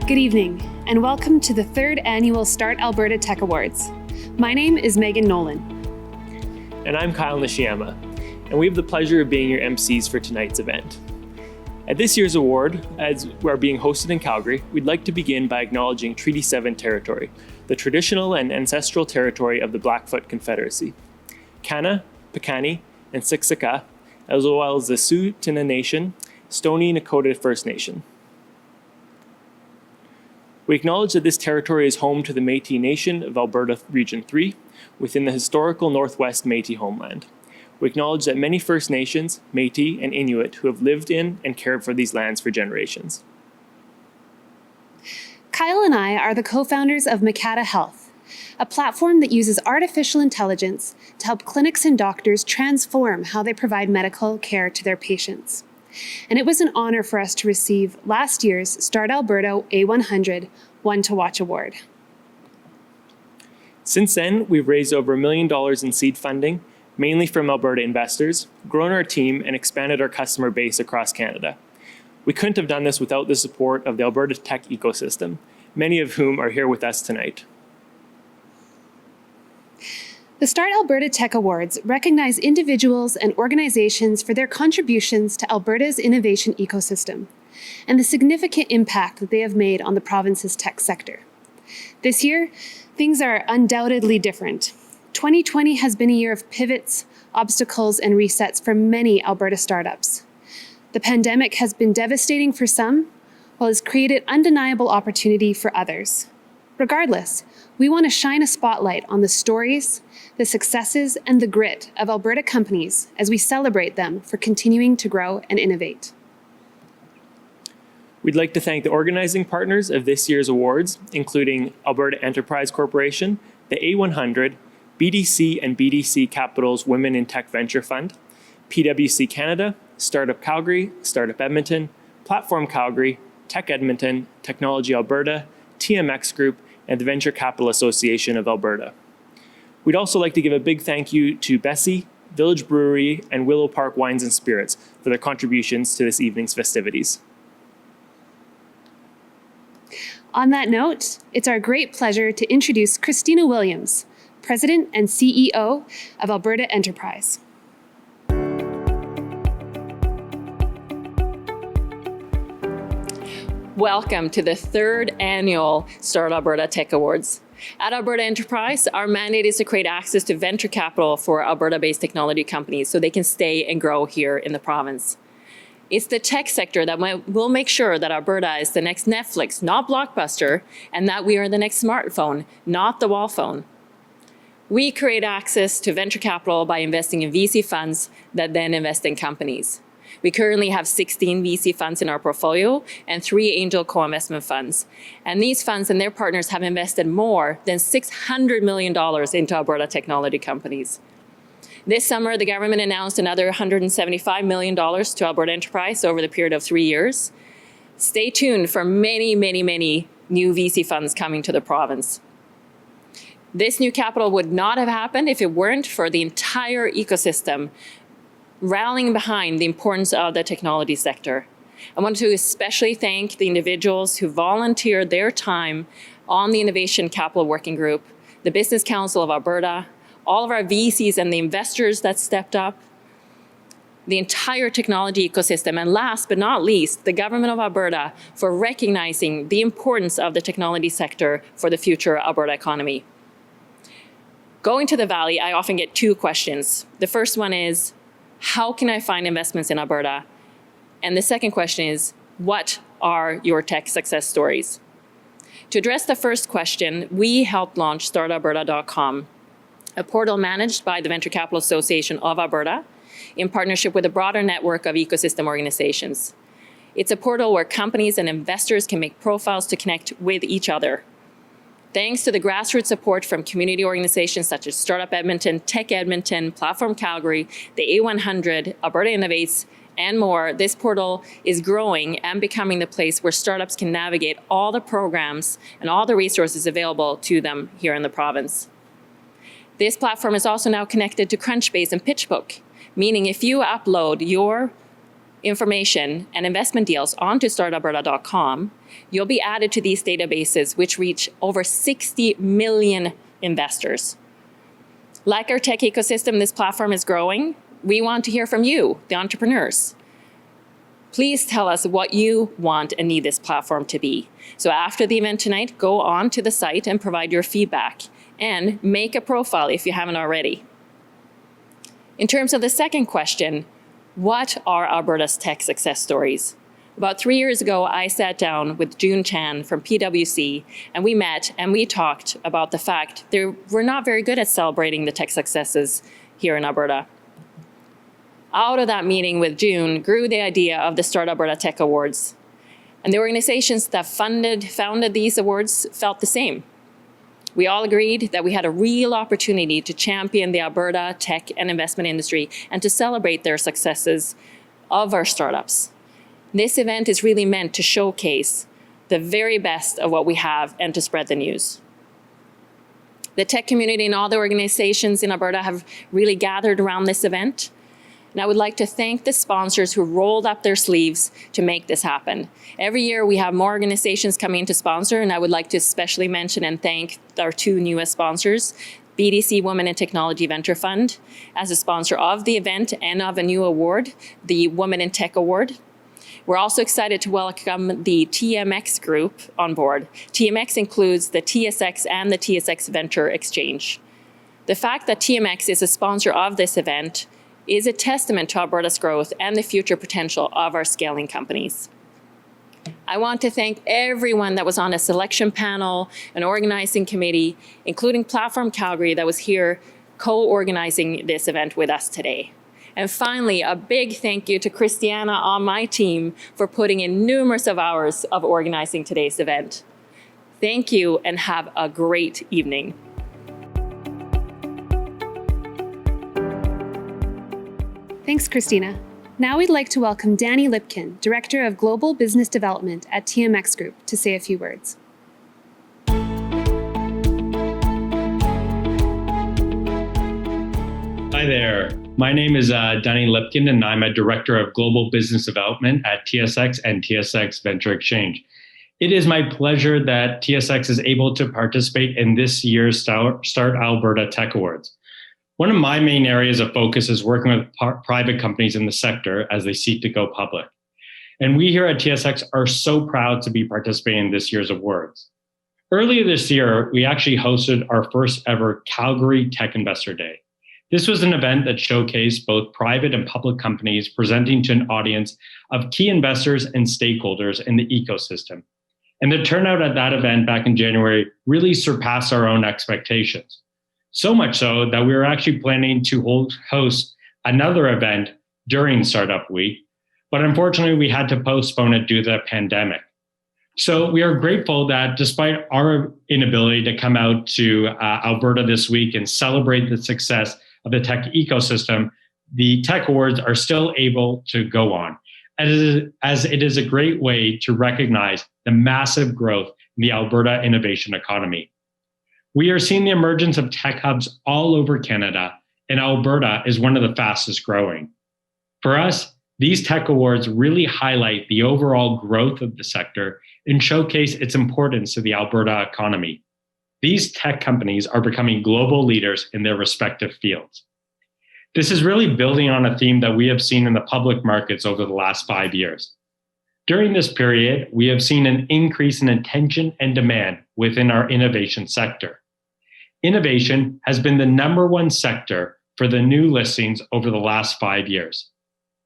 Good evening, and welcome to the third annual Start Alberta Tech Awards. My name is Megan Nolan. And I'm Kyle Nishiyama, and we have the pleasure of being your MCs for tonight's event. At this year's award, as we're being hosted in Calgary, we'd like to begin by acknowledging Treaty 7 territory, the traditional and ancestral territory of the Blackfoot Confederacy. Kana, Piikani, and Siksika, as well as the Tsuut'ina Nation, Stoney Nakoda First Nation. We acknowledge that this territory is home to the Métis Nation of Alberta Region 3, within the historical Northwest Métis homeland. We acknowledge that many First Nations, Métis, and Inuit who have lived in and cared for these lands for generations. Kyle and I are the co-founders of Makata Health, a platform that uses artificial intelligence to help clinics and doctors transform how they provide medical care to their patients. And it was an honor for us to receive last year's Start Alberta A100 One to Watch Award. Since then, we've raised over $1 million in seed funding, mainly from Alberta investors, grown our team, and expanded our customer base across Canada. We couldn't have done this without the support of the Alberta tech ecosystem, many of whom are here with us tonight. The Start Alberta Tech Awards recognize individuals and organizations for their contributions to Alberta's innovation ecosystem and the significant impact that they have made on the province's tech sector. This year, things are undoubtedly different. 2020 has been a year of pivots, obstacles, and resets for many Alberta startups. The pandemic has been devastating for some, while it's created undeniable opportunity for others. Regardless, we want to shine a spotlight on the stories, the successes, and the grit of Alberta companies as we celebrate them for continuing to grow and innovate. We'd like to thank the organizing partners of this year's awards, including Alberta Enterprise Corporation, the A100, BDC and BDC Capital's Women in Tech Venture Fund, PwC Canada, Startup Calgary, Startup Edmonton, Platform Calgary, Tech Edmonton, Technology Alberta, TMX Group, and the Venture Capital Association of Alberta. We'd also like to give a big thank you to Bessie, Village Brewery, and Willow Park Wines and Spirits for their contributions to this evening's festivities. On that note, it's our great pleasure to introduce Christina Williams, President and CEO of Alberta Enterprise. Welcome to the third annual Start Alberta Tech Awards. At Alberta Enterprise, our mandate is to create access to venture capital for Alberta-based technology companies so they can stay and grow here in the province. It's the tech sector that will make sure that Alberta is the next Netflix, not Blockbuster, and that we are the next smartphone, not the wall phone. We create access to venture capital by investing in VC funds that then invest in companies. We currently have 16 VC funds in our portfolio and 3 angel co-investment funds. And these funds and their partners have invested more than $600 million into Alberta technology companies. This summer, the government announced another $175 million to Alberta Enterprise over the period of 3 years. Stay tuned for many, many, many new VC funds coming to the province. This new capital would not have happened if it weren't for the entire ecosystem rallying behind the importance of the technology sector. I want to especially thank the individuals who volunteered their time on the Innovation Capital Working Group, the Business Council of Alberta, all of our VCs and the investors that stepped up, the entire technology ecosystem, and last but not least, the Government of Alberta for recognizing the importance of the technology sector for the future Alberta economy. Going to the Valley, I often get 2 questions. The first one is, how can I find investments in Alberta? And the second question is, what are your tech success stories? To address the first question, we helped launch startalberta.com, a portal managed by the Venture Capital Association of Alberta in partnership with a broader network of ecosystem organizations. It's a portal where companies and investors can make profiles to connect with each other. Thanks to the grassroots support from community organizations such as Startup Edmonton, Tech Edmonton, Platform Calgary, the A100, Alberta Innovates, and more, this portal is growing and becoming the place where startups can navigate all the programs and all the resources available to them here in the province. This platform is also now connected to Crunchbase and PitchBook, meaning if you upload your information and investment deals onto startalberta.com, you'll be added to these databases, which reach over 60 million investors. Like our tech ecosystem, this platform is growing. We want to hear from you, the entrepreneurs. Please tell us what you want and need this platform to be. So after the event tonight, go on to the site and provide your feedback, and make a profile if you haven't already. In terms of the second question, what are Alberta's tech success stories? About 3 years ago, I sat down with June Chan from PwC, and we met and we talked about the fact that we're not very good at celebrating the tech successes here in Alberta. Out of that meeting with June grew the idea of the Start Alberta Tech Awards. And the organizations that founded these awards felt the same. We all agreed that we had a real opportunity to champion the Alberta tech and investment industry and to celebrate their successes of our startups. This event is really meant to showcase the very best of what we have and to spread the news. The tech community and all the organizations in Alberta have really gathered around this event. And I would like to thank the sponsors who rolled up their sleeves to make this happen. Every year we have more organizations coming in to sponsor, and I would like to especially mention and thank our two newest sponsors, BDC Women in Technology Venture Fund, as a sponsor of the event and of a new award, the Women in Tech Award. We're also excited to welcome the TMX group on board. TMX includes the TSX and the TSX Venture Exchange. The fact that TMX is a sponsor of this event is a testament to Alberta's growth and the future potential of our scaling companies. I want to thank everyone that was on a selection panel, an organizing committee, including Platform Calgary, that was here co-organizing this event with us today. And finally, a big thank you to Christiana on my team for putting in numerous of hours of organizing today's event. Thank you and have a great evening. Thanks, Christina. Now we'd like to welcome Danny Lipkin, Director of Global Business Development at TMX Group, to say a few words. Hi there. My name is Danny Lipkin, and I'm a Director of Global Business Development at TSX and TSX Venture Exchange. It is my pleasure that TSX is able to participate in this year's Start Alberta Tech Awards. One of my main areas of focus is working with private companies in the sector as they seek to go public. And we here at TSX are so proud to be participating in this year's awards. Earlier this year, we actually hosted our first ever Calgary Tech Investor Day. This was an event that showcased both private and public companies presenting to an audience of key investors and stakeholders in the ecosystem. And the turnout at that event back in January really surpassed our own expectations. So much so that we were actually planning to host another event during Startup Week, but unfortunately we had to postpone it due to the pandemic. So we are grateful that despite our inability to come out to Alberta this week and celebrate the success of the tech ecosystem, the Tech Awards are still able to go on, as it is a great way to recognize the massive growth in the Alberta innovation economy. We are seeing the emergence of tech hubs all over Canada, and Alberta is one of the fastest growing. For us, these tech awards really highlight the overall growth of the sector and showcase its importance to the Alberta economy. These tech companies are becoming global leaders in their respective fields. This is really building on a theme that we have seen in the public markets over the last 5 years. During this period, we have seen an increase in attention and demand within our innovation sector. Innovation has been the number one sector for the new listings over the last 5 years.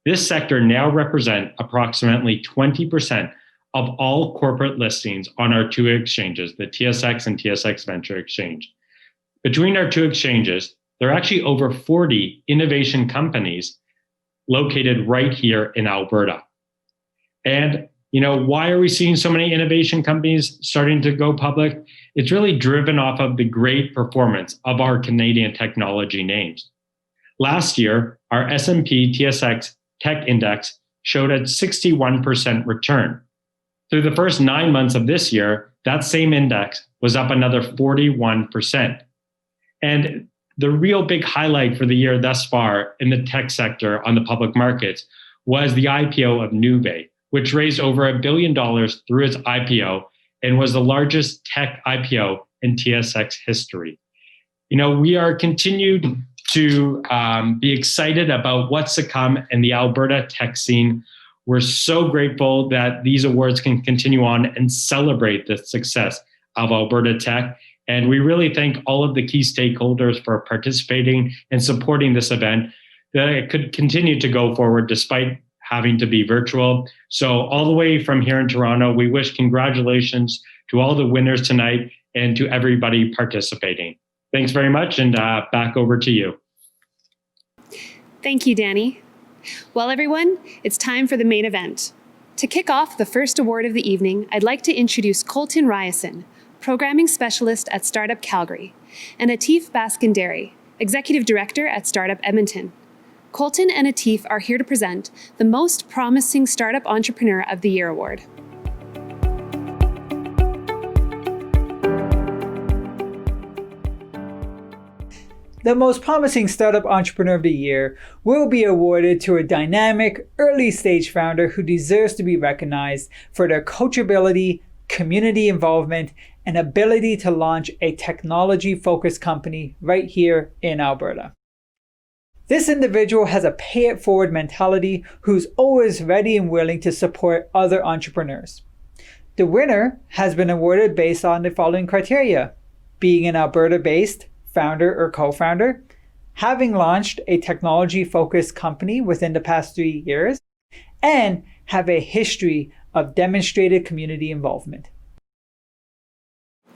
This sector now represents approximately 20% of all corporate listings on our two exchanges, the TSX and TSX Venture Exchange. Between our two exchanges, there are actually over 40 innovation companies located right here in Alberta. And why are we seeing so many innovation companies starting to go public? It's really driven off of the great performance of our Canadian technology names. Last year, our S&P TSX Tech Index showed a 61% return. Through the first 9 months of this year, that same index was up another 41%. And the real big highlight for the year thus far in the tech sector on the public markets was the IPO of Nuvei, which raised over $1 billion through its IPO and was the largest tech IPO in TSX history. We are continued to be excited about what's to come in the Alberta tech scene. We're so grateful that these awards can continue on and celebrate the success of Alberta tech. And we really thank all of the key stakeholders for participating and supporting this event, that it could continue to go forward despite having to be virtual. So all the way from here in Toronto, we wish congratulations to all the winners tonight and to everybody participating. Thanks very much, and back over to you. Thank you, Danny. Well, everyone, it's time for the main event. To kick off the first award of the evening, I'd like to introduce Colton Ryerson, Programming Specialist at Startup Calgary, and Atif Baskandari, Executive Director at Startup Edmonton. Colton and Atif are here to present the Most Promising Startup Entrepreneur of the Year Award. The Most Promising Startup Entrepreneur of the Year will be awarded to a dynamic, early-stage founder who deserves to be recognized for their coachability, community involvement, and ability to launch a technology-focused company right here in Alberta. This individual has a pay-it-forward mentality who's always ready and willing to support other entrepreneurs. The winner has been awarded based on the following criteria: being an Alberta-based founder or co-founder, having launched a technology-focused company within the past 3 years, and have a history of demonstrated community involvement.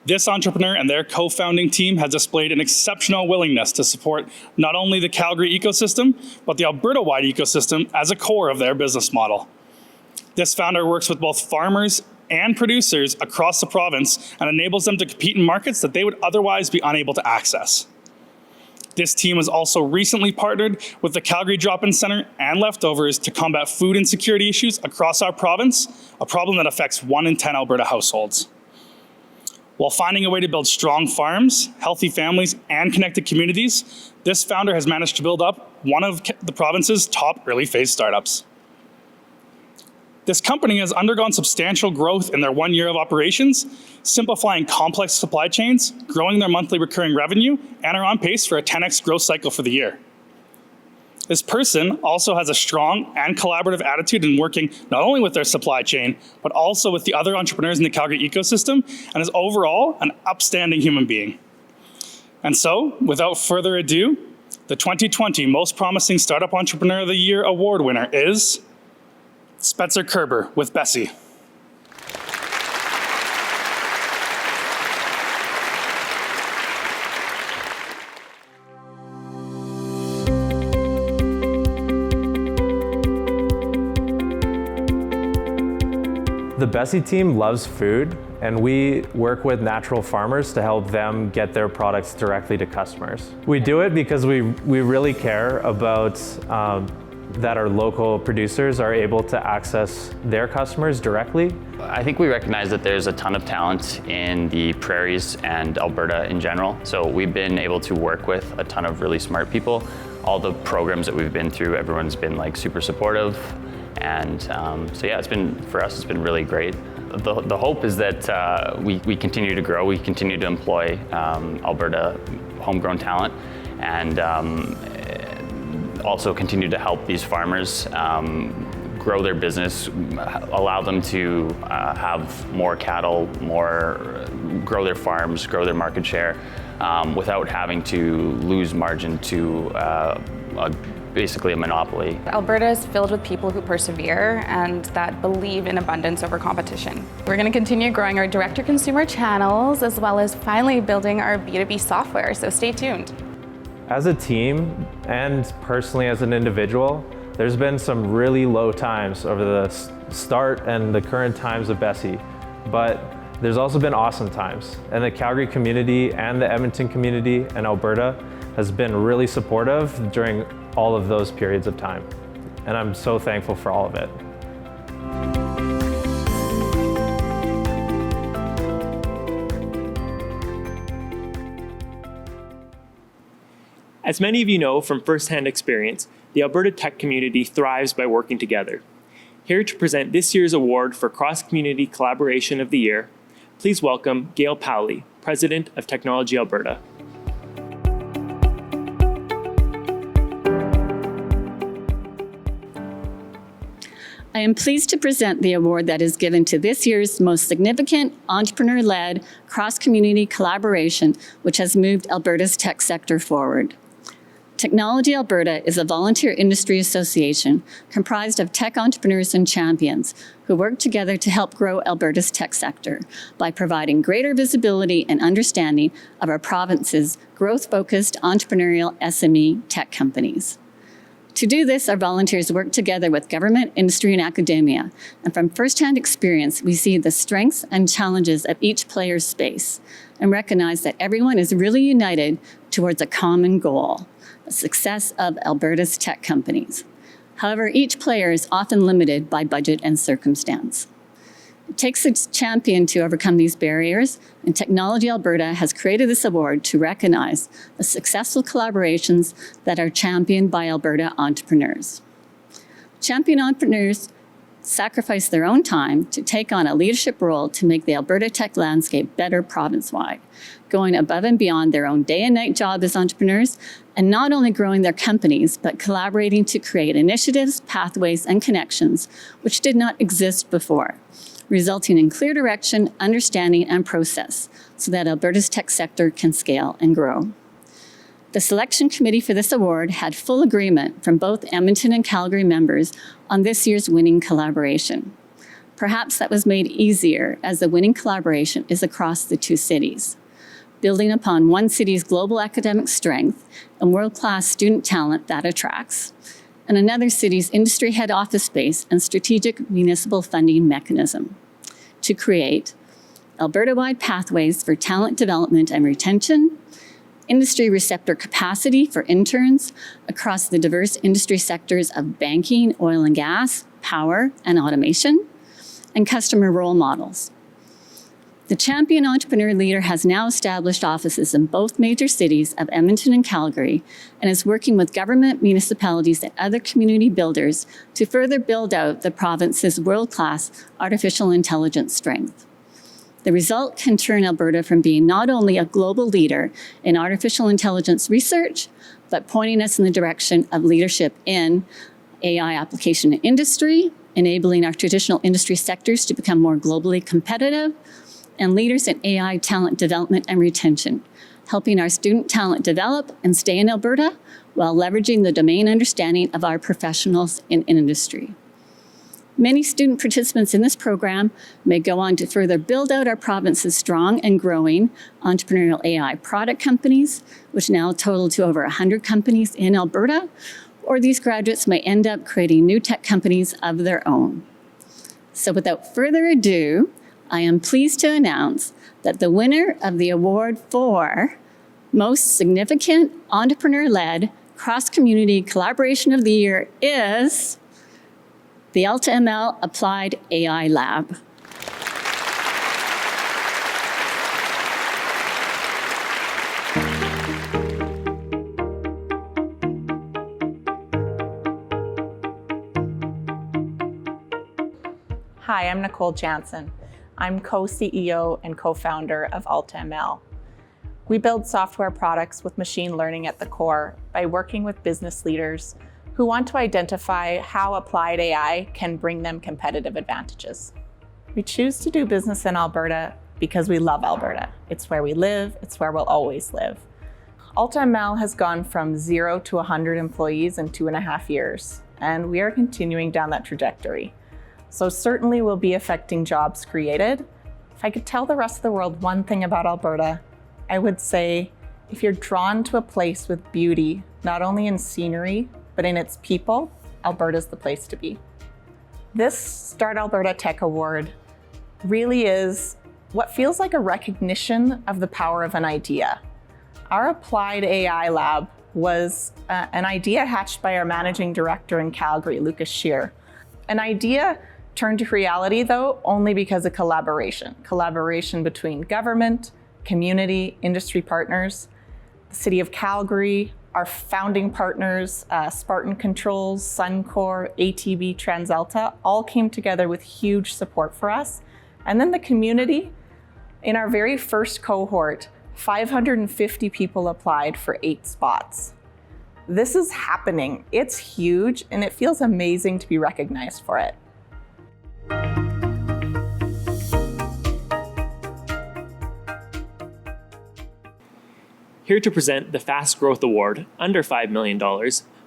This entrepreneur and their co-founding team has displayed an exceptional willingness to support not only the Calgary ecosystem, but the Alberta-wide ecosystem as a core of their business model. This founder works with both farmers and producers across the province and enables them to compete in markets that they would otherwise be unable to access. This team has also recently partnered with the Calgary Drop-In Centre and Leftovers to combat food insecurity issues across our province, a problem that affects 1 in 10 Alberta households. While finding a way to build strong farms, healthy families, and connected communities, this founder has managed to build up one of the province's top early phase startups. This company has undergone substantial growth in their 1 year of operations, simplifying complex supply chains, growing their monthly recurring revenue, and are on pace for a 10x growth cycle for the year. This person also has a strong and collaborative attitude in working not only with their supply chain, but also with the other entrepreneurs in the Calgary ecosystem, and is overall an upstanding human being. And so, without further ado, the 2020 Most Promising Startup Entrepreneur of the Year award winner is Spencer Kerber with Bessie. The Bessie team loves food, and we work with natural farmers to help them get their products directly to customers. We do it because we really care about that our local producers are able to access their customers directly. I think we recognize that there's a ton of talent in the prairies and Alberta in general. So we've been able to work with a ton of really smart people. All the programs that we've been through, everyone's been super supportive. And so yeah, for us, it's been really great. The hope is that we continue to grow, we continue to employ Alberta homegrown talent, and also continue to help these farmers grow their business, allow them to have more cattle, grow their farms, grow their market share, without having to lose margin to basically a monopoly. Alberta is filled with people who persevere and that believe in abundance over competition. We're going to continue growing our direct-to-consumer channels as well as finally building our B2B software, so stay tuned. As a team and personally as an individual, there's been some really low times over the start and the current times of Bessie, but there's also been awesome times. And the Calgary community and the Edmonton community and Alberta has been really supportive during all of those periods of time. And I'm so thankful for all of it. As many of you know from firsthand experience, the Alberta tech community thrives by working together. Here to present this year's award for Cross-Community Collaboration of the Year, please welcome Gail Powley, President of Technology Alberta. I am pleased to present the award that is given to this year's most significant entrepreneur-led cross-community collaboration, which has moved Alberta's tech sector forward. Technology Alberta is a volunteer industry association comprised of tech entrepreneurs and champions who work together to help grow Alberta's tech sector by providing greater visibility and understanding of our province's growth-focused entrepreneurial SME tech companies. To do this, our volunteers work together with government, industry, and academia. And from firsthand experience, we see the strengths and challenges of each player's space and recognize that everyone is really united towards a common goal, the success of Alberta's tech companies. However, each player is often limited by budget and circumstance. It takes a champion to overcome these barriers, and Technology Alberta has created this award to recognize the successful collaborations that are championed by Alberta entrepreneurs. Champion entrepreneurs sacrifice their own time to take on a leadership role to make the Alberta tech landscape better province-wide, going above and beyond their own day and night job as entrepreneurs, and not only growing their companies, but collaborating to create initiatives, pathways, and connections which did not exist before, resulting in clear direction, understanding, and process so that Alberta's tech sector can scale and grow. The selection committee for this award had full agreement from both Edmonton and Calgary members on this year's winning collaboration. Perhaps that was made easier as the winning collaboration is across the two cities, building upon one city's global academic strength and world-class student talent that attracts, and another city's industry head office space and strategic municipal funding mechanism to create Alberta-wide pathways for talent development and retention, industry receptor capacity for interns across the diverse industry sectors of banking, oil and gas, power, and automation, and customer role models. The champion entrepreneur leader has now established offices in both major cities of Edmonton and Calgary and is working with government, municipalities, and other community builders to further build out the province's world-class artificial intelligence strength. The result can turn Alberta from being not only a global leader in artificial intelligence research, but pointing us in the direction of leadership in AI application industry, enabling our traditional industry sectors to become more globally competitive, and leaders in AI talent development and retention, helping our student talent develop and stay in Alberta while leveraging the domain understanding of our professionals in industry. Many student participants in this program may go on to further build out our province's strong and growing entrepreneurial AI product companies, which now total to over 100 companies in Alberta, or these graduates may end up creating new tech companies of their own. So without further ado, I am pleased to announce that the winner of the award for Most Significant Entrepreneur-Led Cross-Community Collaboration of the Year is the AltaML Applied AI Lab. Hi, I'm Nicole Jansen. I'm co-CEO and co-founder of AltaML. We build software products with machine learning at the core by working with business leaders who want to identify how applied AI can bring them competitive advantages. We choose to do business in Alberta because we love Alberta. It's where we live, it's where we'll always live. AltaML has gone from 0 to 100 employees in 2.5 years, and we are continuing down that trajectory. So certainly we'll be affecting jobs created. If I could tell the rest of the world one thing about Alberta, I would say if you're drawn to a place with beauty, not only in scenery, but in its people, Alberta's the place to be. This Start Alberta Tech Award really is what feels like a recognition of the power of an idea. Our applied AI lab was an idea hatched by our managing director in Calgary, Lucas Scheer. An idea turned to reality, though, only because of collaboration between government, community, industry partners, the City of Calgary, Our founding partners, Spartan Controls, Suncor, ATB, TransAlta, all came together with huge support for us. And then the community, in our very first cohort, 550 people applied for 8 spots. This is happening. It's huge, and it feels amazing to be recognized for it. Here to present the Fast Growth Award, under $5 million,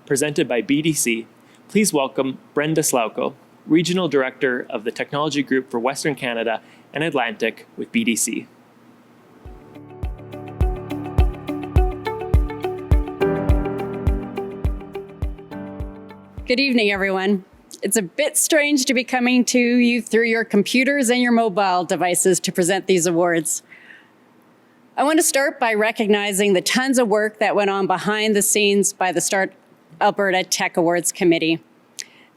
presented by BDC, please welcome Brenda Slauko, Regional Director of the Technology Group for Western Canada and Atlantic with BDC. Good evening, everyone. It's a bit strange to be coming to you through your computers and your mobile devices to present these awards. I want to start by recognizing the tons of work that went on behind the scenes by the Start Alberta Tech Awards Committee.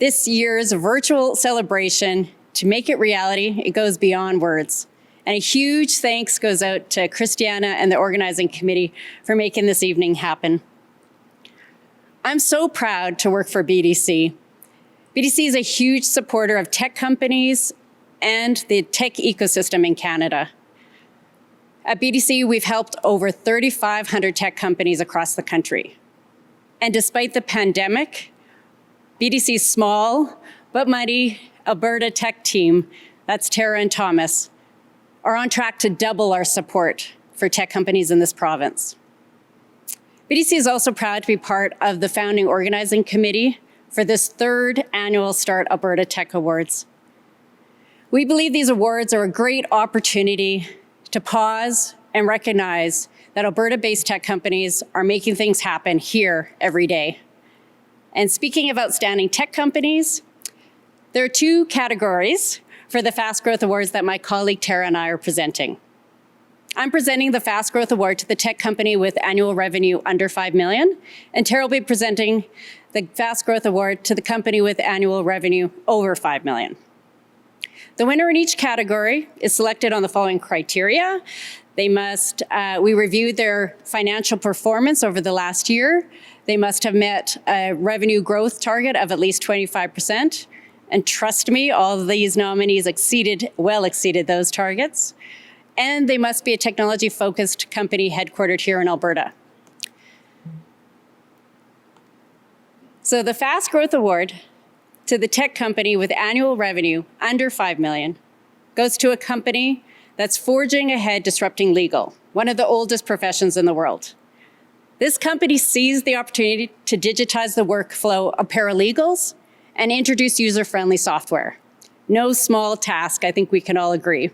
This year's virtual celebration, to make it reality, it goes beyond words. And a huge thanks goes out to Christiana and the organizing committee for making this evening happen. I'm so proud to work for BDC. BDC is a huge supporter of tech companies and the tech ecosystem in Canada. At BDC, we've helped over 3,500 tech companies across the country. And despite the pandemic, BDC's small but mighty Alberta tech team, that's Tara and Thomas, are on track to double our support for tech companies in this province. BDC is also proud to be part of the founding organizing committee for this 3rd annual Start Alberta Tech Awards. We believe these awards are a great opportunity to pause and recognize that Alberta-based tech companies are making things happen here every day. And speaking of outstanding tech companies, there are 2 categories for the Fast Growth Awards that my colleague Tara and I are presenting. I'm presenting the Fast Growth Award to the tech company with annual revenue under $5 million, and Tara will be presenting the Fast Growth Award to the company with annual revenue over $5 million. The winner in each category is selected on the following criteria. We reviewed their financial performance over the last year. They must have met a revenue growth target of at least 25%. And trust me, all of these nominees well exceeded those targets. And they must be a technology-focused company headquartered here in Alberta. So the Fast Growth Award to the tech company with annual revenue under $5 million goes to a company that's forging ahead disrupting legal, one of the oldest professions in the world. This company seized the opportunity to digitize the workflow of paralegals and introduce user-friendly software. No small task, I think we can all agree.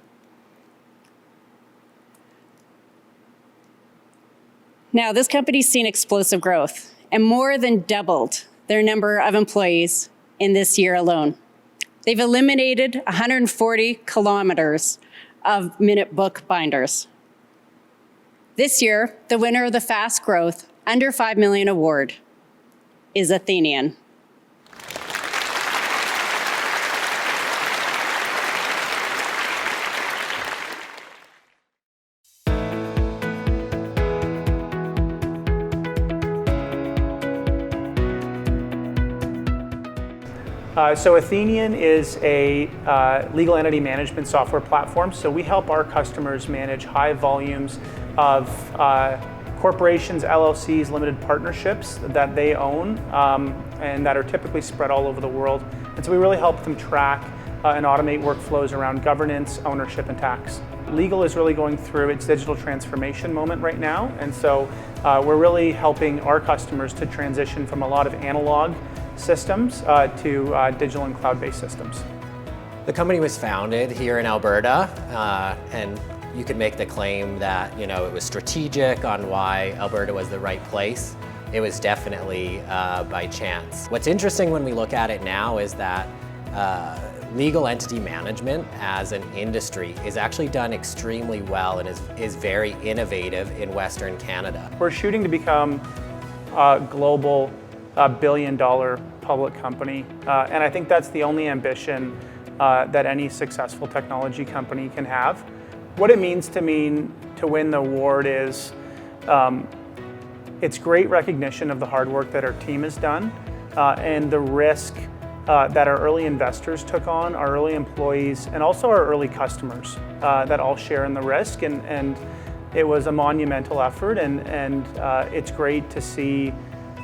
Now, this company's seen explosive growth and more than doubled their number of employees in this year alone. They've eliminated 140 kilometers of minute book binders. This year, the winner of the Fast Growth Under $5 Million Award is Athenian. So Athenian is a legal entity management software platform. So we help our customers manage high volumes of corporations, LLCs, limited partnerships that they own and that are typically spread all over the world. And so we really help them track and automate workflows around governance, ownership, and tax. Legal is really going through its digital transformation moment right now. And so we're really helping our customers to transition from a lot of analog systems to digital and cloud-based systems. The company was founded here in Alberta, and you could make the claim that it was strategic on why Alberta was the right place. It was definitely by chance. What's interesting when we look at it now is that legal entity management as an industry is actually done extremely well and is very innovative in Western Canada. We're shooting to become a global billion-dollar public company, and I think that's the only ambition that any successful technology company can have. What it means to win the award is it's great recognition of the hard work that our team has done and the risk that our early investors took on, our early employees, and also our early customers that all share in the risk. And it was a monumental effort, and it's great to see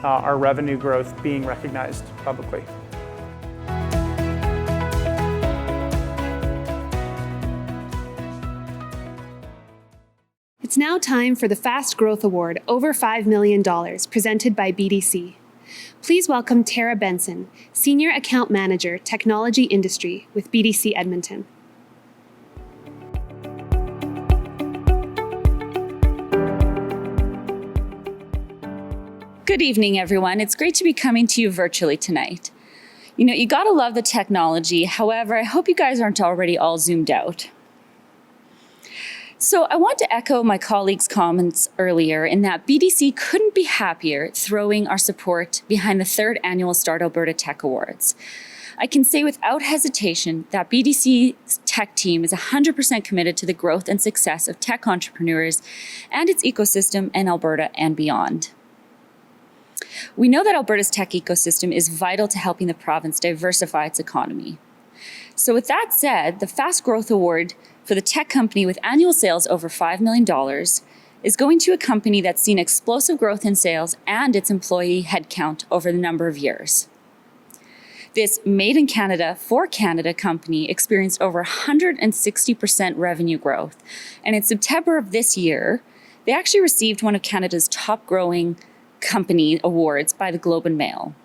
our revenue growth being recognized publicly. It's now time for the Fast Growth Award, over $5 million, presented by BDC. Please welcome Tara Benson, Senior Account Manager, Technology Industry with BDC Edmonton. Good evening, everyone. It's great to be coming to you virtually tonight. You gotta love the technology. However, I hope you guys aren't already all zoomed out. So I want to echo my colleagues' comments earlier in that BDC couldn't be happier throwing our support behind the third annual Start Alberta Tech Awards. I can say without hesitation that BDC's tech team is 100% committed to the growth and success of tech entrepreneurs and its ecosystem in Alberta and beyond. We know that Alberta's tech ecosystem is vital to helping the province diversify its economy. So with that said, the Fast Growth Award for the tech company with annual sales over $5 million is going to a company that's seen explosive growth in sales and its employee headcount over the number of years. This made in Canada for Canada company experienced over 160% revenue growth. And in September of this year, they actually received one of Canada's top growing company awards by the Globe and Mail.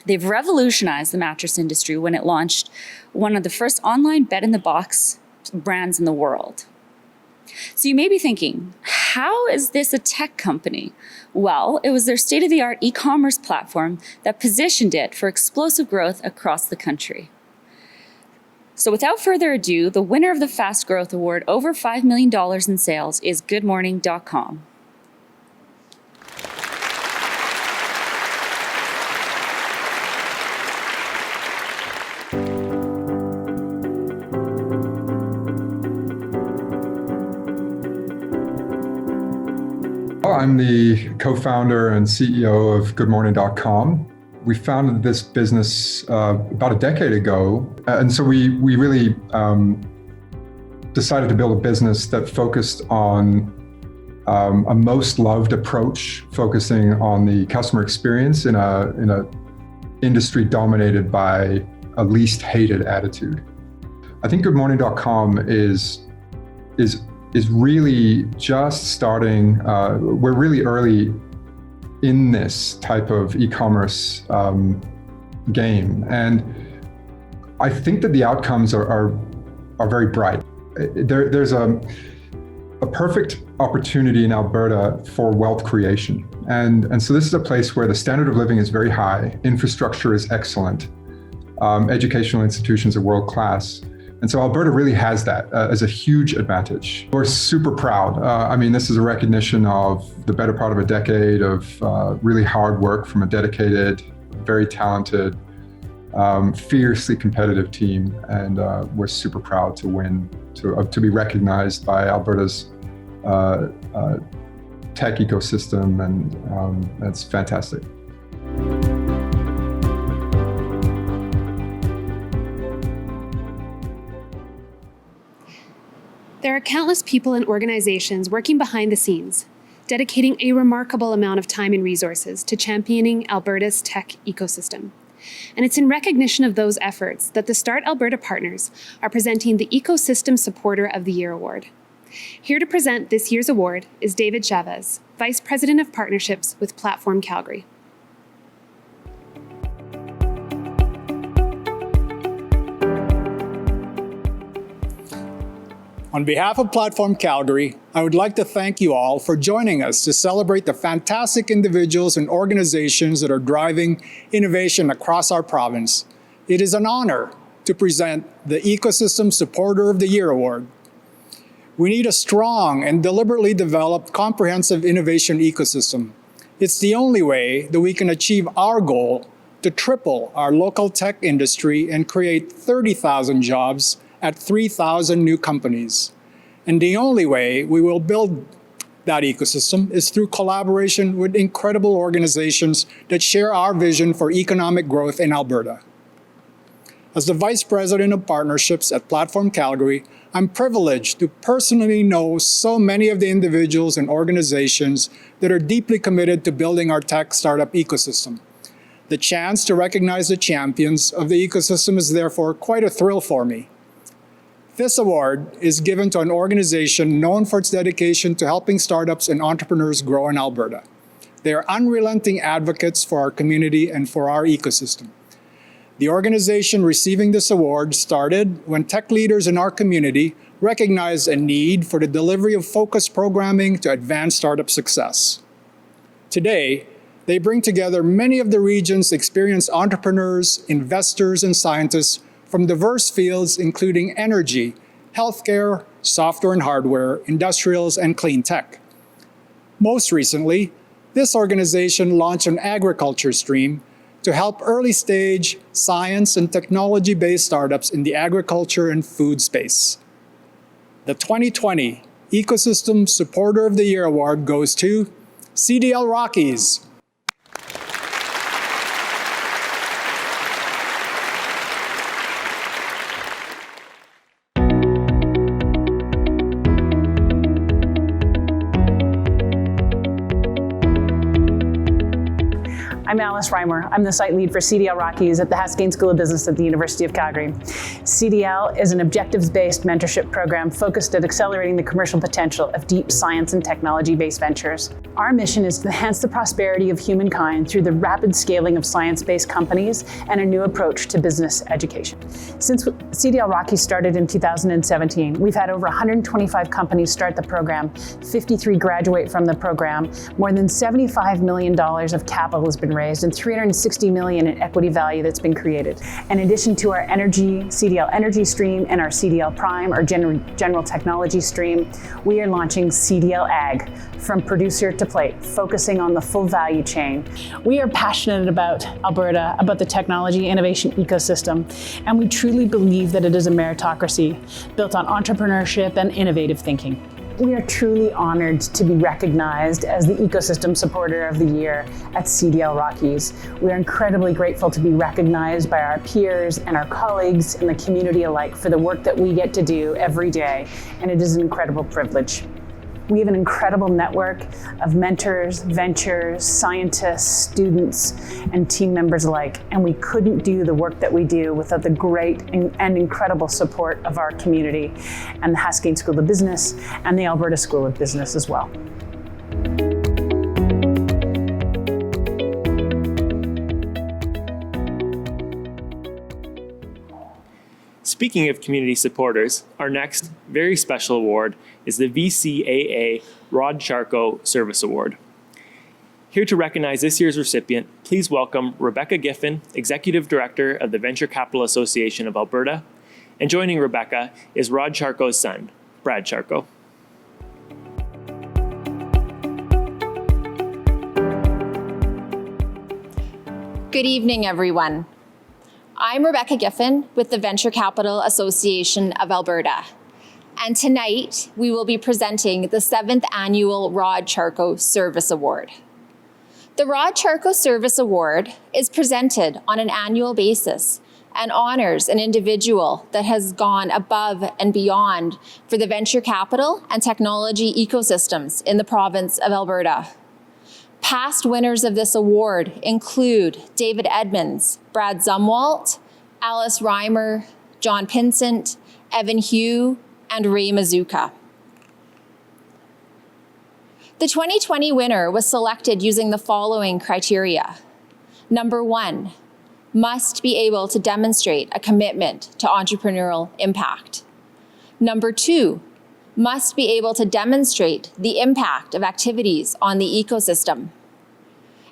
They've revolutionized the mattress industry when it launched one of the first online bed-in-the-box brands in the world. So you may be thinking, how is this a tech company? Well, it was their state-of-the-art e-commerce platform that positioned it for explosive growth across the country. So without further ado, the winner of the Fast Growth Award over $5 million in sales is goodmorning.com. I'm the co-founder and CEO of goodmorning.com. We founded this business about a decade ago. And so we really decided to build a business that focused on a most loved approach, focusing on the customer experience in a industry dominated by a least hated attitude. I think goodmorning.com is really just starting. We're really early in this type of e-commerce game, and I think that the outcomes are very bright. There's a perfect opportunity in Alberta for wealth creation, and so this is a place where the standard of living is very high, infrastructure is excellent, educational institutions are world class. And so Alberta really has that as a huge advantage. We're super proud. This is a recognition of the better part of a decade of really hard work from a dedicated, very talented, fiercely competitive team. And we're super proud to win, to be recognized by Alberta's tech ecosystem. And that's fantastic. There are countless people and organizations working behind the scenes, dedicating a remarkable amount of time and resources to championing Alberta's tech ecosystem. And it's in recognition of those efforts that the Start Alberta partners are presenting the Ecosystem Supporter of the Year Award. Here to present this year's award is David Chavez, Vice President of Partnerships with Platform Calgary. On behalf of Platform Calgary, I would like to thank you all for joining us to celebrate the fantastic individuals and organizations that are driving innovation across our province. It is an honor to present the Ecosystem Supporter of the Year Award. We need a strong and deliberately developed comprehensive innovation ecosystem. It's the only way that we can achieve our goal to triple our local tech industry and create 30,000 jobs at 3,000 new companies. And the only way we will build that ecosystem is through collaboration with incredible organizations that share our vision for economic growth in Alberta. As the Vice President of Partnerships at Platform Calgary, I'm privileged to personally know so many of the individuals and organizations that are deeply committed to building our tech startup ecosystem. The chance to recognize the champions of the ecosystem is therefore quite a thrill for me. This award is given to an organization known for its dedication to helping startups and entrepreneurs grow in Alberta. They are unrelenting advocates for our community and for our ecosystem. The organization receiving this award started when tech leaders in our community recognized a need for the delivery of focused programming to advance startup success. Today, they bring together many of the region's experienced entrepreneurs, investors, and scientists from diverse fields including energy, healthcare, software and hardware, industrials, and clean tech. Most recently, this organization launched an agriculture stream to help early-stage science and technology-based startups in the agriculture and food space. The 2020 Ecosystem Supporter of the Year Award goes to CDL Rockies. I'm Alice Reimer. I'm the site lead for CDL Rockies at the Haskayne School of Business at the University of Calgary. CDL is an objectives-based mentorship program focused at accelerating the commercial potential of deep science and technology-based ventures. Our mission is to enhance the prosperity of humankind through the rapid scaling of science-based companies and a new approach to business education. Since CDL Rockies started in 2017, we've had over 125 companies start the program, 53 graduate from the program, more than $75 million of capital has been raised, and $360 million in equity value that's been created. In addition to our CDL Energy stream and our CDL Prime, our general technology stream, we are launching CDL Ag, from producer to plate, focusing on the full value chain. We are passionate about Alberta, about the technology innovation ecosystem, and we truly believe that it is a meritocracy built on entrepreneurship and innovative thinking. We are truly honored to be recognized as the Ecosystem Supporter of the Year at CDL Rockies. We are incredibly grateful to be recognized by our peers and our colleagues in the community alike for the work that we get to do every day, and it is an incredible privilege. We have an incredible network of mentors, ventures, scientists, students, and team members alike, and we couldn't do the work that we do without the great and incredible support of our community and the Haskayne School of Business and the Alberta School of Business as well. Speaking of community supporters, our next very special award is the VCAA Rod Charco Service Award. Here to recognize this year's recipient, please welcome Rebecca Giffen, Executive Director of the Venture Capital Association of Alberta. And joining Rebecca is Rod Charco's son, Brad Charco. Good evening, everyone. I'm Rebecca Giffen with the Venture Capital Association of Alberta. And tonight, we will be presenting the 7th Annual Rod Charco Service Award. The Rod Charco Service Award is presented on an annual basis and honors an individual that has gone above and beyond for the venture capital and technology ecosystems in the province of Alberta. Past winners of this award include David Edmonds, Brad Zumwalt, Alice Reimer, John Pinsent, Evan Hugh, and Ray Mazuka. The 2020 winner was selected using the following criteria. Number 1, must be able to demonstrate a commitment to entrepreneurial impact. Number 2, must be able to demonstrate the impact of activities on the ecosystem.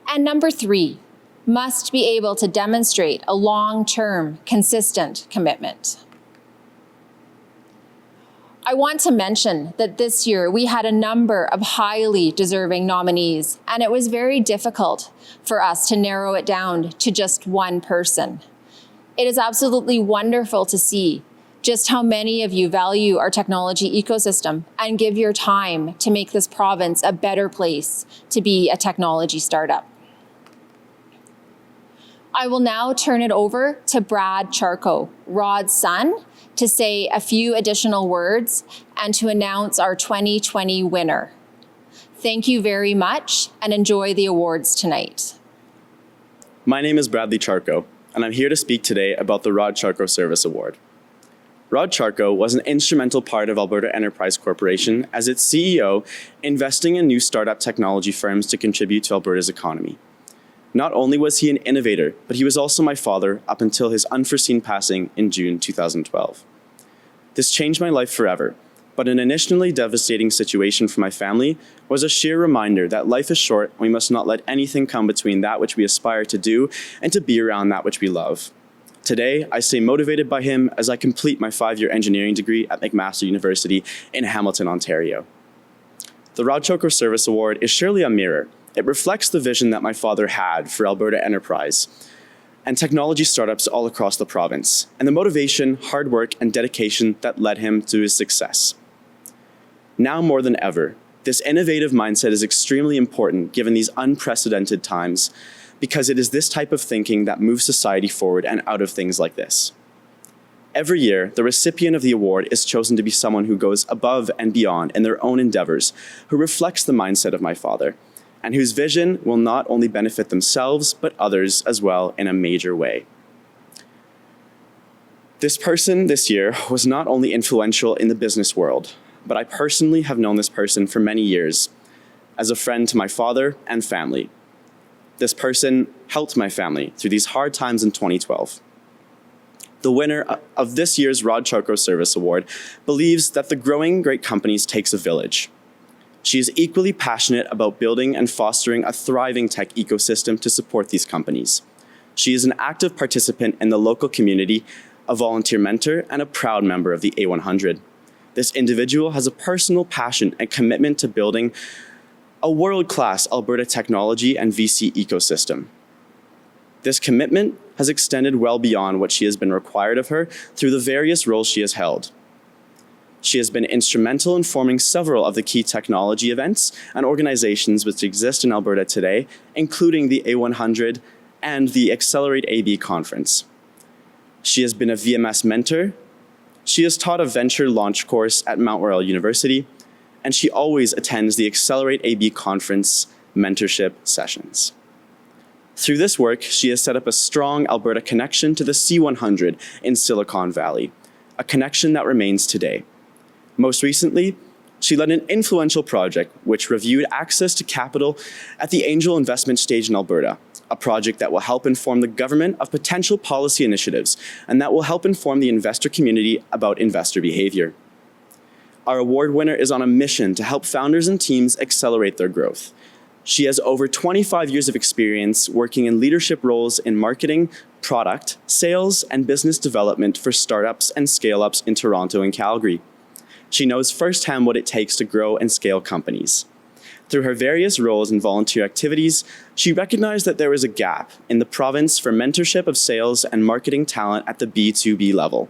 And number 3, must be able to demonstrate a long-term, consistent commitment. I want to mention that this year we had a number of highly deserving nominees, and it was very difficult for us to narrow it down to just one person. It is absolutely wonderful to see just how many of you value our technology ecosystem and give your time to make this province a better place to be a technology startup. I will now turn it over to Brad Charco, Rod's son, to say a few additional words and to announce our 2020 winner. Thank you very much and enjoy the awards tonight. My name is Bradley Charco, and I'm here to speak today about the Rod Charco Service Award. Rod Charco was an instrumental part of Alberta Enterprise Corporation as its CEO, investing in new startup technology firms to contribute to Alberta's economy. Not only was he an innovator, but he was also my father up until his unforeseen passing in June 2012. This changed my life forever, but an initially devastating situation for my family was a sheer reminder that life is short and we must not let anything come between that which we aspire to do and to be around that which we love. Today, I stay motivated by him as I complete my 5-year engineering degree at McMaster University in Hamilton, Ontario. The Rod Charco Service Award is surely a mirror. It reflects the vision that my father had for Alberta Enterprise and technology startups all across the province, and the motivation, hard work, and dedication that led him to his success. Now more than ever, this innovative mindset is extremely important given these unprecedented times, because it is this type of thinking that moves society forward and out of things like this. Every year, the recipient of the award is chosen to be someone who goes above and beyond in their own endeavors, who reflects the mindset of my father, and whose vision will not only benefit themselves, but others as well in a major way. This person this year was not only influential in the business world, but I personally have known this person for many years as a friend to my father and family. This person helped my family through these hard times in 2012. The winner of this year's Rod Charco Service Award believes that the growing great companies takes a village. She is equally passionate about building and fostering a thriving tech ecosystem to support these companies. She is an active participant in the local community, a volunteer mentor, and a proud member of the A100. This individual has a personal passion and commitment to building a world-class Alberta technology and VC ecosystem. This commitment has extended well beyond what she has been required of her through the various roles she has held. She has been instrumental in forming several of the key technology events and organizations which exist in Alberta today, including the A100 and the Accelerate AB conference. She has been a VMS mentor. She has taught a venture launch course at Mount Royal University, and she always attends the Accelerate AB conference mentorship sessions. Through this work, she has set up a strong Alberta connection to the C100 in Silicon Valley, a connection that remains today. Most recently, she led an influential project which reviewed access to capital at the angel investment stage in Alberta, a project that will help inform the government of potential policy initiatives and that will help inform the investor community about investor behavior. Our award winner is on a mission to help founders and teams accelerate their growth. She has over 25 years of experience working in leadership roles in marketing, product, sales, and business development for startups and scale-ups in Toronto and Calgary. She knows firsthand what it takes to grow and scale companies. Through her various roles and volunteer activities, she recognized that there was a gap in the province for mentorship of sales and marketing talent at the B2B level.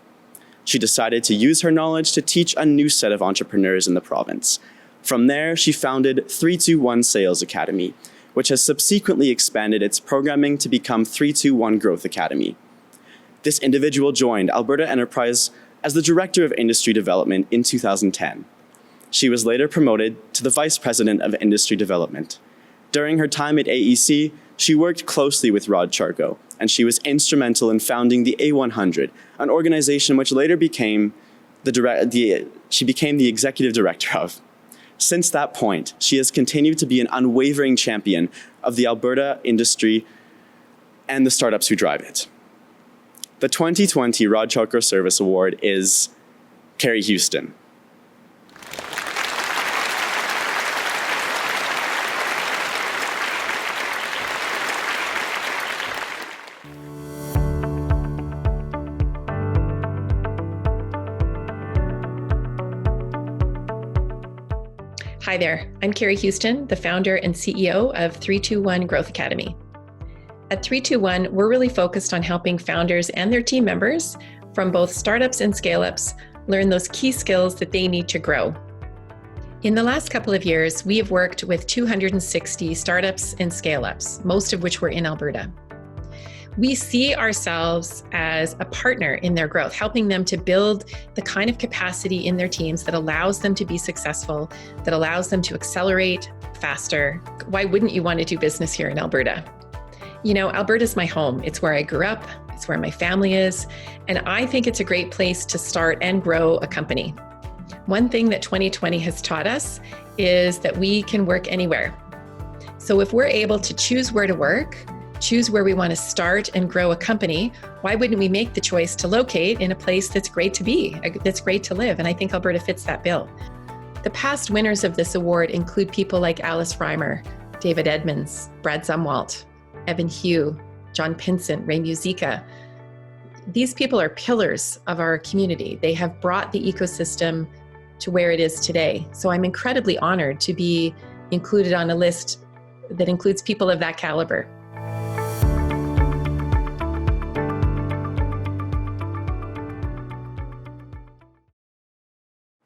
She decided to use her knowledge to teach a new set of entrepreneurs in the province. From there, she founded 321 Sales Academy, which has subsequently expanded its programming to become 321 Growth Academy. This individual joined Alberta Enterprise as the Director of Industry Development in 2010. She was later promoted to the Vice President of Industry Development. During her time at AEC, she worked closely with Rod Charco, and she was instrumental in founding the A100, an organization which later became she became the executive director of. Since that point, she has continued to be an unwavering champion of the Alberta industry and the startups who drive it. The 2020 Rod Charco Service Award is Carrie Houston. Hi there, I'm Carrie Houston, the founder and CEO of 321 Growth Academy. At 321, we're really focused on helping founders and their team members from both startups and scale-ups learn those key skills that they need to grow. In the last couple of years, we have worked with 260 startups and scale-ups, most of which were in Alberta. We see ourselves as a partner in their growth, helping them to build the kind of capacity in their teams that allows them to be successful, that allows them to accelerate faster. Why wouldn't you want to do business here in Alberta? You know, Alberta's my home. It's where I grew up. It's where my family is. And I think it's a great place to start and grow a company. One thing that 2020 has taught us is that we can work anywhere. So if we're able to choose where to work, choose where we want to start and grow a company, why wouldn't we make the choice to locate in a place that's great to be, that's great to live? And I think Alberta fits that bill. The past winners of this award include people like Alice Reimer, David Edmonds, Brad Zumwalt, Evan Hugh, John Pinson, Ray Musica. These people are pillars of our community. They have brought the ecosystem to where it is today. So I'm incredibly honored to be included on a list that includes people of that caliber.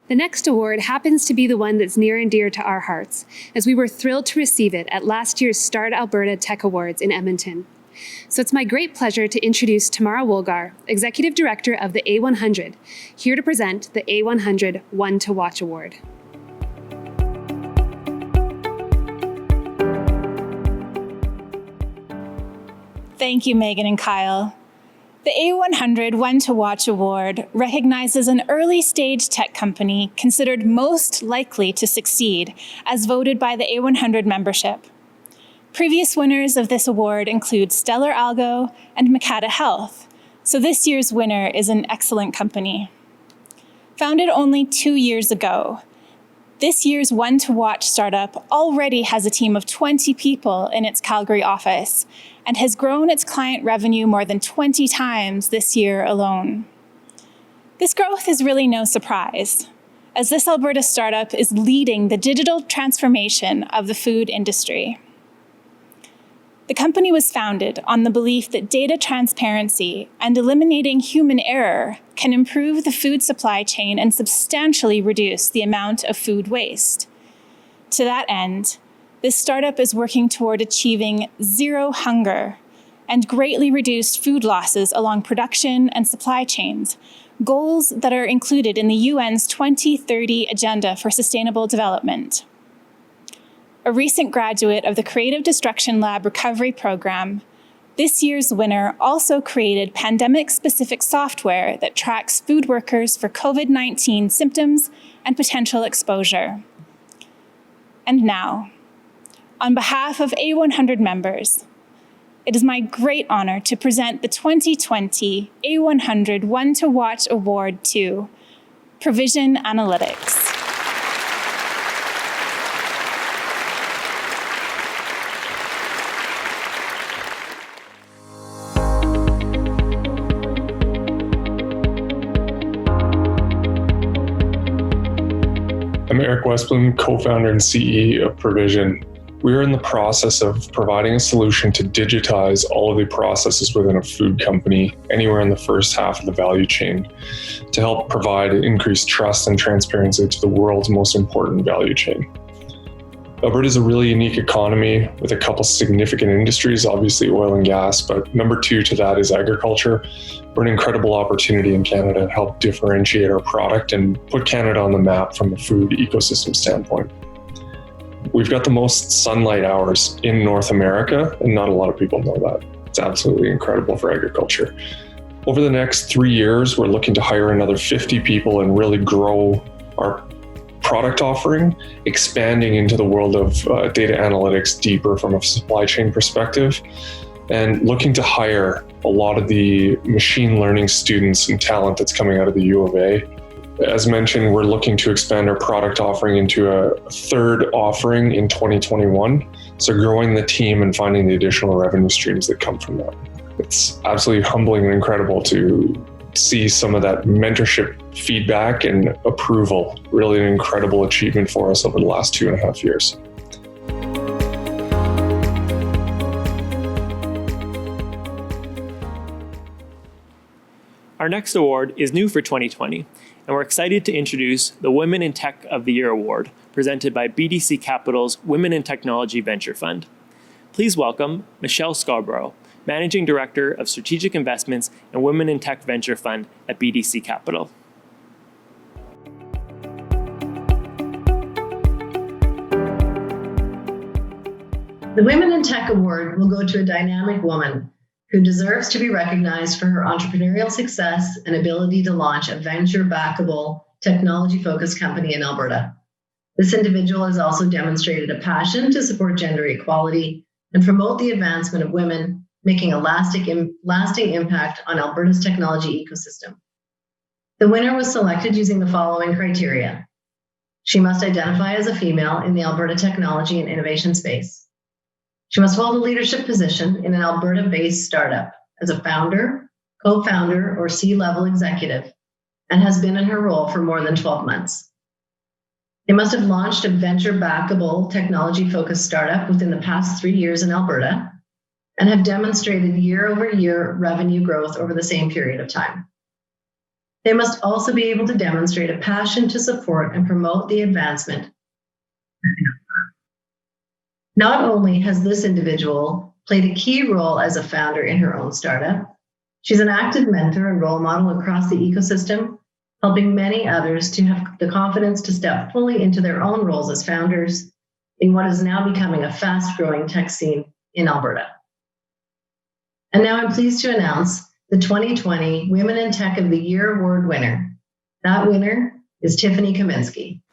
The next award happens to be the one that's near and dear to our hearts, as we were thrilled to receive it at last year's Start Alberta Tech Awards in Edmonton. So it's my great pleasure to introduce Tamara Wolgar, Executive Director of the A100, here to present the A100 One to Watch Award. Thank you, Megan and Kyle. The A100 One to Watch Award recognizes an early-stage tech company considered most likely to succeed as voted by the A100 membership. Previous winners of this award include Stellar Algo and Makata Health, so this year's winner is an excellent company. Founded only 2 years ago, this year's One to Watch startup already has a team of 20 people in its Calgary office and has grown its client revenue more than 20 times this year alone. This growth is really no surprise, as this Alberta startup is leading the digital transformation of the food industry. The company was founded on the belief that data transparency and eliminating human error can improve the food supply chain and substantially reduce the amount of food waste. To that end, this startup is working toward achieving zero hunger and greatly reduced food losses along production and supply chains, goals that are included in the UN's 2030 Agenda for Sustainable Development. A recent graduate of the Creative Destruction Lab Recovery Program, this year's winner also created pandemic-specific software that tracks food workers for COVID-19 symptoms and potential exposure. And now, on behalf of A100 members, it is my great honor to present the 2020 A100 One to Watch Award to Provision Analytics. I'm Eric Westblom, co-founder and CE of Provision. We are in the process of providing a solution to digitize all of the processes within a food company, anywhere in the first half of the value chain, to help provide increased trust and transparency to the world's most important value chain. Alberta is a really unique economy with a couple significant industries, obviously oil and gas, but number two to that is agriculture. We're an incredible opportunity in Canada to help differentiate our product and put Canada on the map from a food ecosystem standpoint. We've got the most sunlight hours in North America, and not a lot of people know that. It's absolutely incredible for agriculture. Over the next 3 years, we're looking to hire another 50 people and really grow our product offering, expanding into the world of data analytics deeper from a supply chain perspective, and looking to hire a lot of the machine learning students and talent that's coming out of the U of A. As mentioned, we're looking to expand our product offering into a third offering in 2021. So growing the team and finding the additional revenue streams that come from that. It's absolutely humbling and incredible to see some of that mentorship feedback and approval. Really an incredible achievement for us over the last 2.5 years. Our Our next award is new for 2020, and we're excited to introduce the Women in Tech of the Year Award, presented by BDC Capital's Women in Technology Venture Fund. Please welcome Michelle Scarborough, Managing Director of Strategic Investments and Women in Tech Venture Fund at BDC Capital. The Women in Tech Award will go to a dynamic woman who deserves to be recognized for her entrepreneurial success and ability to launch a venture-backable, technology-focused company in Alberta. This individual has also demonstrated a passion to support gender equality and promote the advancement of women, making a lasting impact on Alberta's technology ecosystem. The winner was selected using the following criteria. She must identify as a female in the Alberta technology and innovation space. She must hold a leadership position in an Alberta-based startup as a founder, co-founder, or C-level executive, and has been in her role for more than 12 months. They must have launched a venture-backable, technology-focused startup within the past 3 years in Alberta and have demonstrated year-over-year revenue growth over the same period of time. They must also be able to demonstrate a passion to support and promote the advancement. Not only has this individual played a key role as a founder in her own startup, she's an active mentor and role model across the ecosystem, helping many others to have the confidence to step fully into their own roles as founders in what is now becoming a fast-growing tech scene in Alberta. And now I'm pleased to announce the 2020 Women in Tech of the Year Award winner. That winner is Tiffany Kaminsky.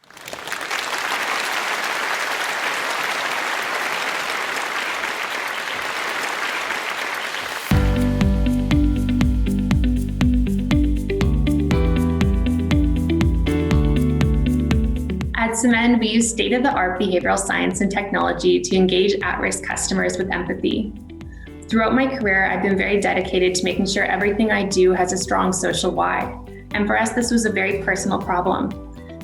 At Cement, we use state-of-the-art behavioral science and technology to engage at-risk customers with empathy. Throughout my career, I've been very dedicated to making sure everything I do has a strong social why. And for us, this was a very personal problem.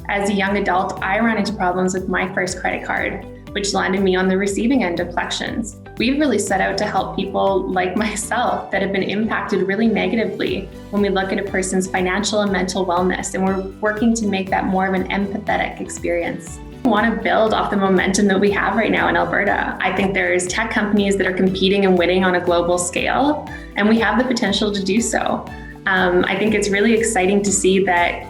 As a young adult, I ran into problems with my first credit card, which landed me on the receiving end of collections. We've really set out to help people like myself that have been impacted really negatively when we look at a person's financial and mental wellness, and we're working to make that more of an empathetic experience. I want to build off the momentum that we have right now in Alberta. I think there's tech companies that are competing and winning on a global scale, and we have the potential to do so. I think it's really exciting to see that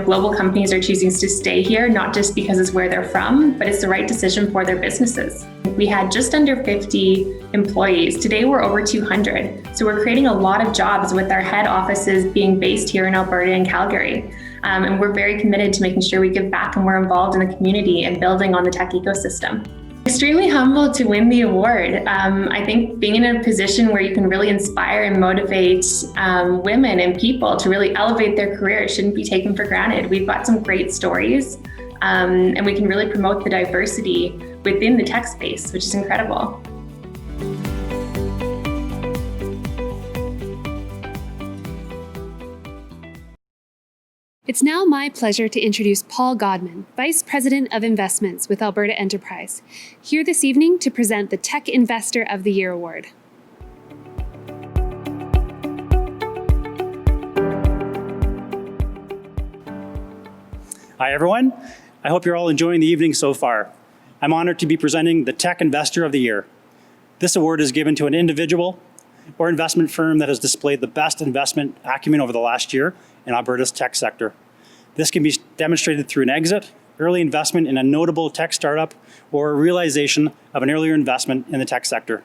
global companies are choosing to stay here, not just because it's where they're from, but it's the right decision for their businesses. We had just under 50 employees. Today we're over 200. So we're creating a lot of jobs with our head offices being based here in Alberta and Calgary. And we're very committed to making sure we give back and we're involved in the community and building on the tech ecosystem. Extremely humbled to win the award. I think being in a position where you can really inspire and motivate women and people to really elevate their careers shouldn't be taken for granted. We've got some great stories, and we can really promote the diversity within the tech space, which is incredible. It's now my pleasure to introduce Paul Godman, Vice President of Investments with Alberta Enterprise, here this evening to present the Tech Investor of the Year Award. Hi, everyone. I hope you're all enjoying the evening so far. I'm honored to be presenting the Tech Investor of the Year. This award is given to an individual or investment firm that has displayed the best investment acumen over the last year in Alberta's tech sector. This can be demonstrated through an exit, early investment in a notable tech startup, or a realization of an earlier investment in the tech sector.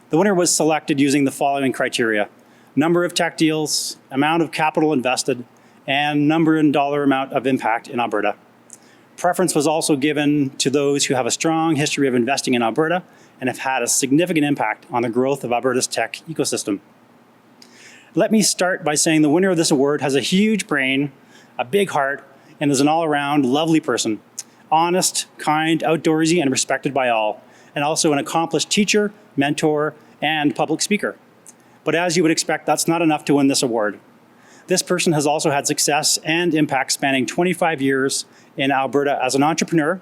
The winner was selected using the following criteria: number of tech deals, amount of capital invested, and number and dollar amount of impact in Alberta. Preference was also given to those who have a strong history of investing in Alberta and have had a significant impact on the growth of Alberta's tech ecosystem. Let me start by saying the winner of this award has a huge brain, a big heart, and is an all-around lovely person. Honest, kind, outdoorsy, and respected by all, and also an accomplished teacher, mentor, and public speaker. But as you would expect, that's not enough to win this award. This person has also had success and impact spanning 25 years in Alberta as an entrepreneur,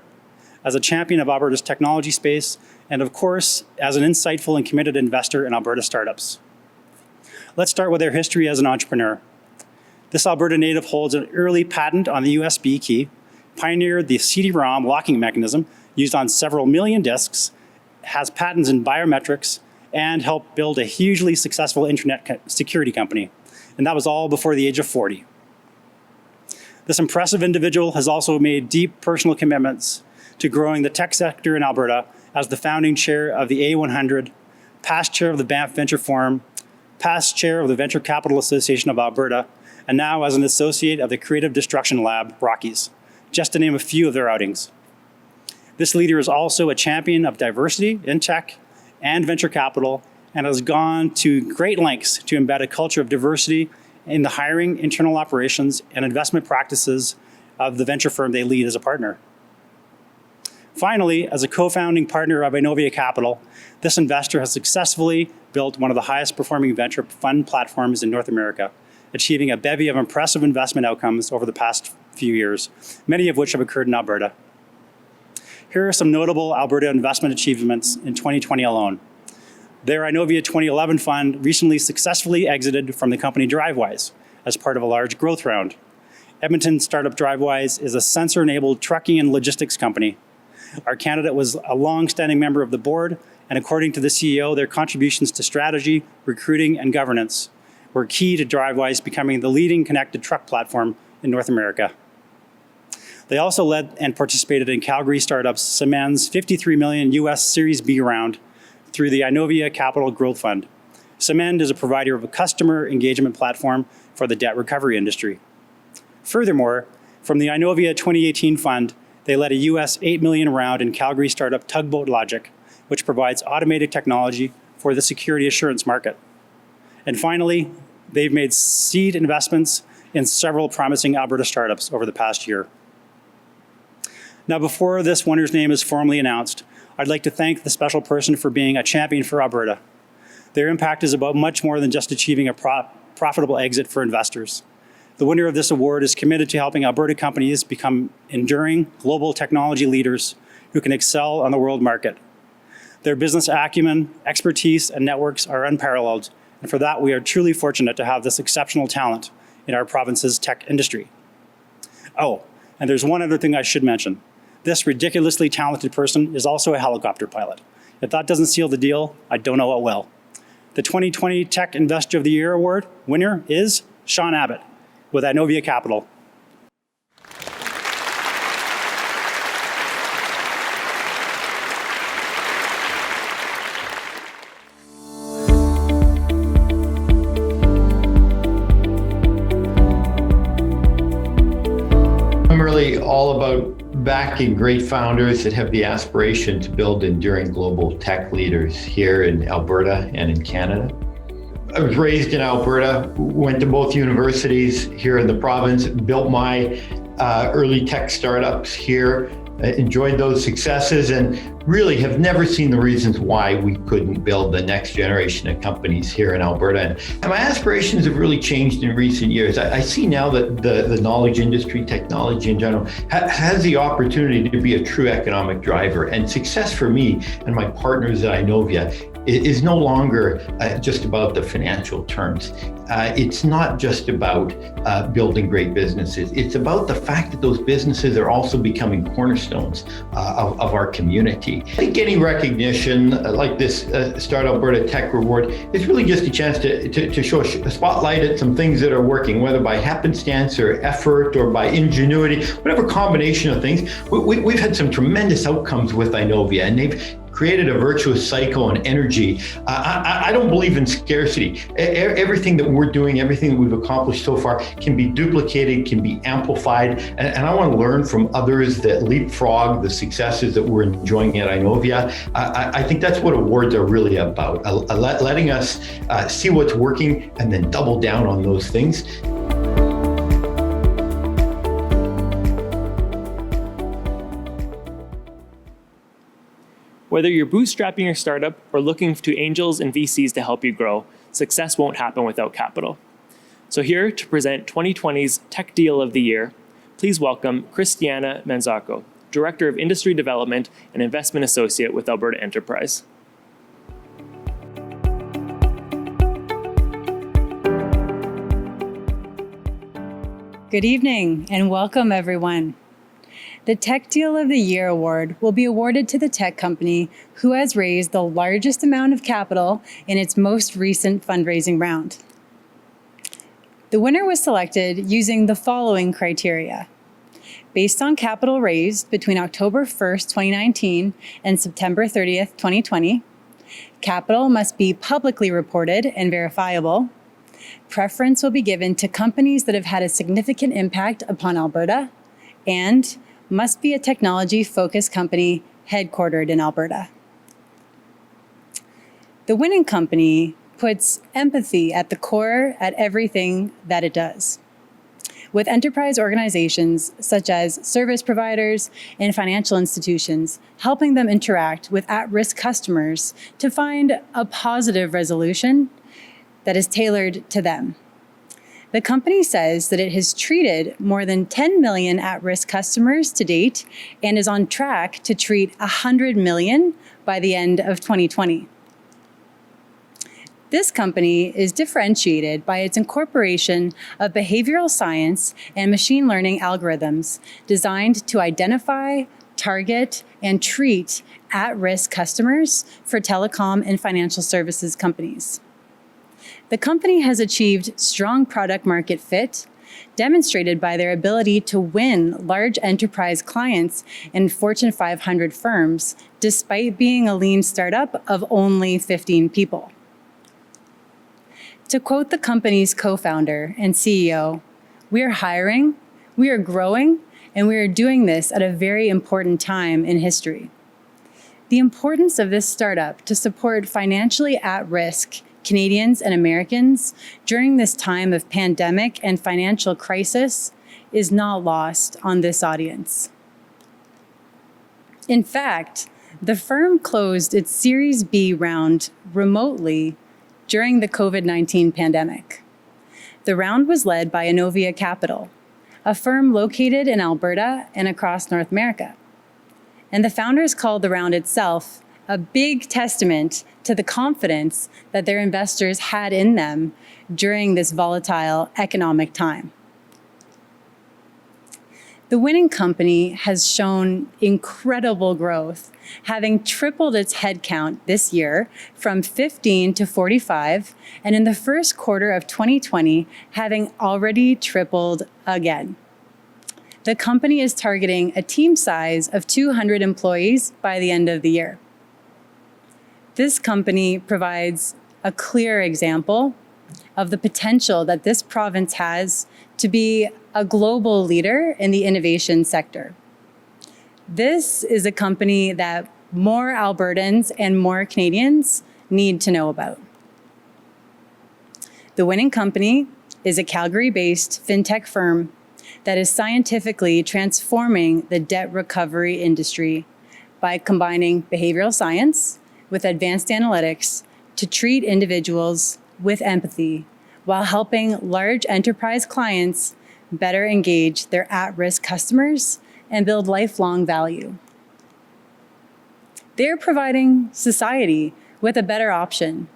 as a champion of Alberta's technology space, and of course, as an insightful and committed investor in Alberta startups. Let's start with their history as an entrepreneur. This Alberta native holds an early patent on the USB key, pioneered the CD-ROM locking mechanism used on several million discs, has patents in biometrics, and helped build a hugely successful internet security company. And that was all before the age of 40. This impressive individual has also made deep personal commitments to growing the tech sector in Alberta as the founding chair of the A100, past chair of the Banff Venture Forum, past chair of the Venture Capital Association of Alberta, and now as an associate of the Creative Destruction Lab, Rockies, just to name a few of their outings. This leader is also a champion of diversity in tech and venture capital, and has gone to great lengths to embed a culture of diversity in the hiring, internal operations, and investment practices of the venture firm they lead as a partner. Finally, as a co-founding partner of Inovia Capital, this investor has successfully built one of the highest performing venture fund platforms in North America, achieving a bevy of impressive investment outcomes over the past few years, many of which have occurred in Alberta. Here are some notable Alberta investment achievements in 2020 alone. Their Inovia 2011 fund recently successfully exited from the company Drivewise as part of a large growth round. Edmonton startup Drivewise is a sensor-enabled trucking and logistics company. Our candidate was a long-standing member of the board, and according to the CEO, their contributions to strategy, recruiting, and governance were key to Drivewise becoming the leading connected truck platform in North America. They also led and participated in Calgary startups Cemen's $53 million US Series B round through the Inovia Capital Growth Fund. Cement is a provider of a customer engagement platform for the debt recovery industry. Furthermore, from the Inovia 2018 fund, they led a US $8 million round in Calgary startup Tugboat Logic, which provides automated technology for the security assurance market. And finally, they've made seed investments in several promising Alberta startups over the past year. Now, before this winner's name is formally announced, I'd like to thank the special person for being a champion for Alberta. Their impact is about much more than just achieving a profitable exit for investors. The winner of this award is committed to helping Alberta companies become enduring global technology leaders who can excel on the world market. Their business acumen, expertise, and networks are unparalleled, and for that we are truly fortunate to have this exceptional talent in our province's tech industry. Oh, and there's one other thing I should mention. This ridiculously talented person is also a helicopter pilot. If that doesn't seal the deal, I don't know what will. The 2020 Tech Investor of the Year Award winner is Sean Abbott with Inovia Capital. I'm really all about backing great founders that have the aspiration to build enduring global tech leaders here in Alberta and in Canada. I was raised in Alberta, went to both universities here in the province, built my early tech startups here, enjoyed those successes, and really have never seen the reasons why we couldn't build the next generation of companies here in Alberta. And my aspirations have really changed in recent years. I see now that the knowledge industry, technology in general, has the opportunity to be a true economic driver. And success for me and my partners at Inovia is no longer just about the financial terms. It's not just about building great businesses. It's about the fact that those businesses are also becoming cornerstones of our community. I think any recognition like this Start Alberta Tech Award is really just a chance to show a spotlight at some things that are working, whether by happenstance or effort or by ingenuity, whatever combination of things. We've had some tremendous outcomes with Inovia, and they've created a virtuous cycle and energy. I don't believe in scarcity. Everything that we're doing, everything that we've accomplished so far can be duplicated, can be amplified. And I want to learn from others that leapfrog the successes that we're enjoying at Inovia. I think that's what awards are really about, letting us see what's working and then double down on those things. Whether you're bootstrapping your startup or looking to angels and VCs to help you grow, success won't happen without capital. So here to present 2020's Tech Deal of the Year, please welcome Christiana Manzacco, Director of Industry Development and Investment Associate with Alberta Enterprise. Good evening and welcome everyone. The Tech Deal of the Year award will be awarded to the tech company who has raised the largest amount of capital in its most recent fundraising round. The winner was selected using the following criteria. Based on capital raised between October 1st, 2019 and September 30th, 2020, capital must be publicly reported and verifiable. Preference will be given to companies that have had a significant impact upon Alberta and must be a technology-focused company headquartered in Alberta. The winning company puts empathy at the core at everything that it does, with enterprise organizations such as service providers and financial institutions helping them interact with at-risk customers to find a positive resolution that is tailored to them. The company says that it has treated more than 10 million at-risk customers to date and is on track to treat 100 million by the end of 2020. This company is differentiated by its incorporation of behavioral science and machine learning algorithms designed to identify, target, and treat at-risk customers for telecom and financial services companies. The company has achieved strong product market fit, demonstrated by their ability to win large enterprise clients in Fortune 500 firms, despite being a lean startup of only 15 people. To quote the company's co-founder and CEO, "We are hiring, we are growing, and we are doing this at a very important time in history." The importance of this startup to support financially at-risk Canadians and Americans during this time of pandemic and financial crisis is not lost on this audience. In fact, the firm closed its Series B round remotely during the COVID-19 pandemic. The round was led by Innovia Capital, a firm located in Alberta and across North America. And the founders called the round itself a big testament to the confidence that their investors had in them during this volatile economic time. The winning company has shown incredible growth, having tripled its headcount this year from 15 to 45, and in the first quarter of 2020, having already tripled again. The company is targeting a team size of 200 employees by the end of the year. This company provides a clear example of the potential that this province has to be a global leader in the innovation sector. This is a company that more Albertans and more Canadians need to know about. The winning company is a Calgary-based fintech firm that is scientifically transforming the debt recovery industry by combining behavioral science with advanced analytics to treat individuals with empathy while helping large enterprise clients better engage their at-risk customers and build lifelong value. They're providing society with a better option,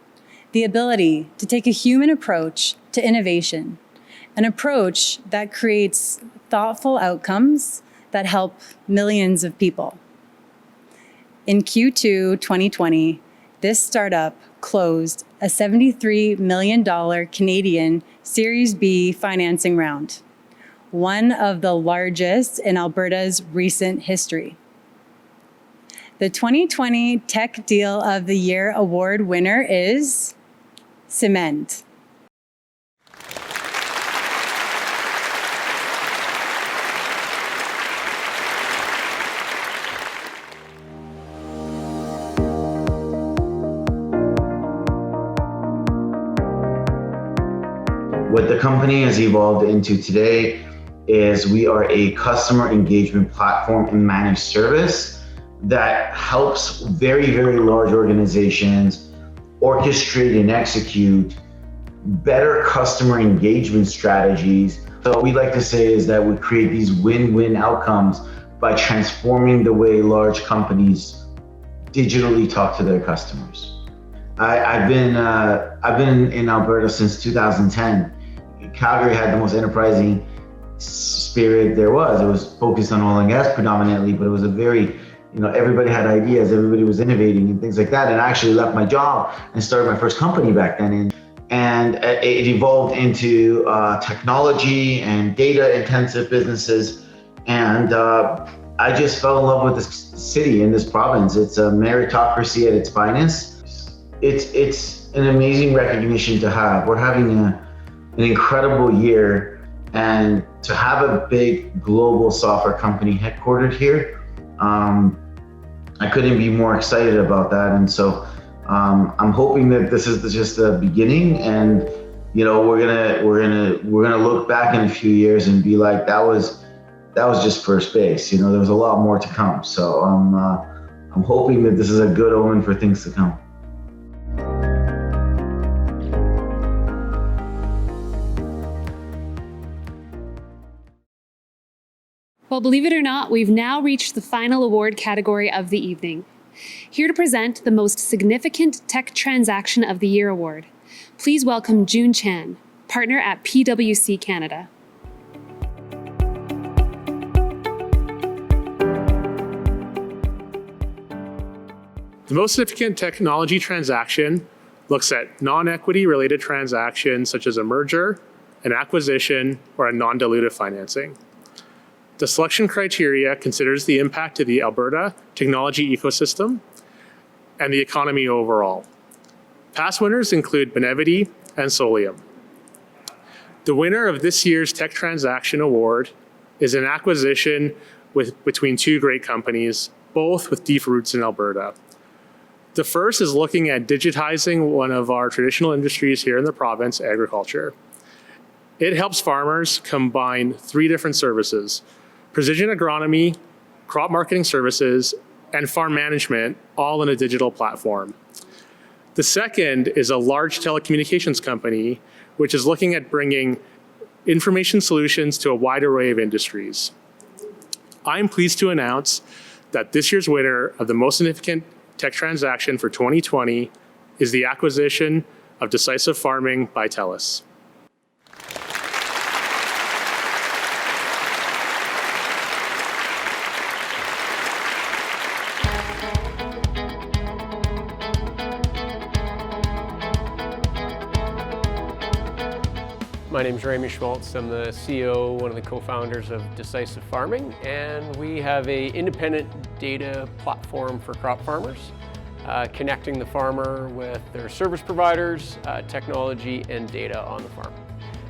the ability to take a human approach to innovation, an approach that creates thoughtful outcomes that help millions of people. In Q2 2020, this startup closed a $73 million Canadian Series B financing round, one of the largest in Alberta's recent history. The 2020 Tech Deal of the Year award winner is Cement. What the company has evolved into today is we are a customer engagement platform and managed service that helps very, very large organizations orchestrate and execute better customer engagement strategies. So what we like to say is that we create these win-win outcomes by transforming the way large companies digitally talk to their customers. I've been in Alberta since 2010. Calgary had the most enterprising spirit there was. It was focused on oil and gas predominantly, but it was a very, everybody had ideas, everybody was innovating and things like that. And I actually left my job and started my first company back then. And it evolved into technology and data intensive businesses. And I just fell in love with this city and this province. It's a meritocracy at its finest. It's an amazing recognition to have. We're having an incredible year, and to have a big global software company headquartered here, I couldn't be more excited about that. And so I'm hoping that this is just the beginning, and we're gonna look back in a few years and be like, that was just first base. There was a lot more to come. So I'm hoping that this is a good omen for things to come. Well, believe it or not, we've now reached the final award category of the evening. Here to present the most significant tech transaction of the year award, please welcome June Chan, partner at PwC Canada. The most significant technology transaction looks at non-equity related transactions such as a merger, an acquisition, or a non-dilutive financing. The selection criteria considers the impact to the Alberta technology ecosystem and the economy overall. Past winners include Benevity and Solium. The winner of this year's Tech Transaction Award is an acquisition between two great companies, both with deep roots in Alberta. The first is looking at digitizing one of our traditional industries here in the province, agriculture. It helps farmers combine three different services: precision agronomy, crop marketing services, and farm management, all in a digital platform. The second is a large telecommunications company, which is looking at bringing information solutions to a wide array of industries. I'm pleased to announce that this year's winner of the most significant tech transaction for 2020 is the acquisition of Decisive Farming by TELUS. My name is Ramy Schmaltz. I'm the CEO, one of the co-founders of Decisive Farming, and we have an independent data platform for crop farmers, connecting the farmer with their service providers, technology, and data on the farm.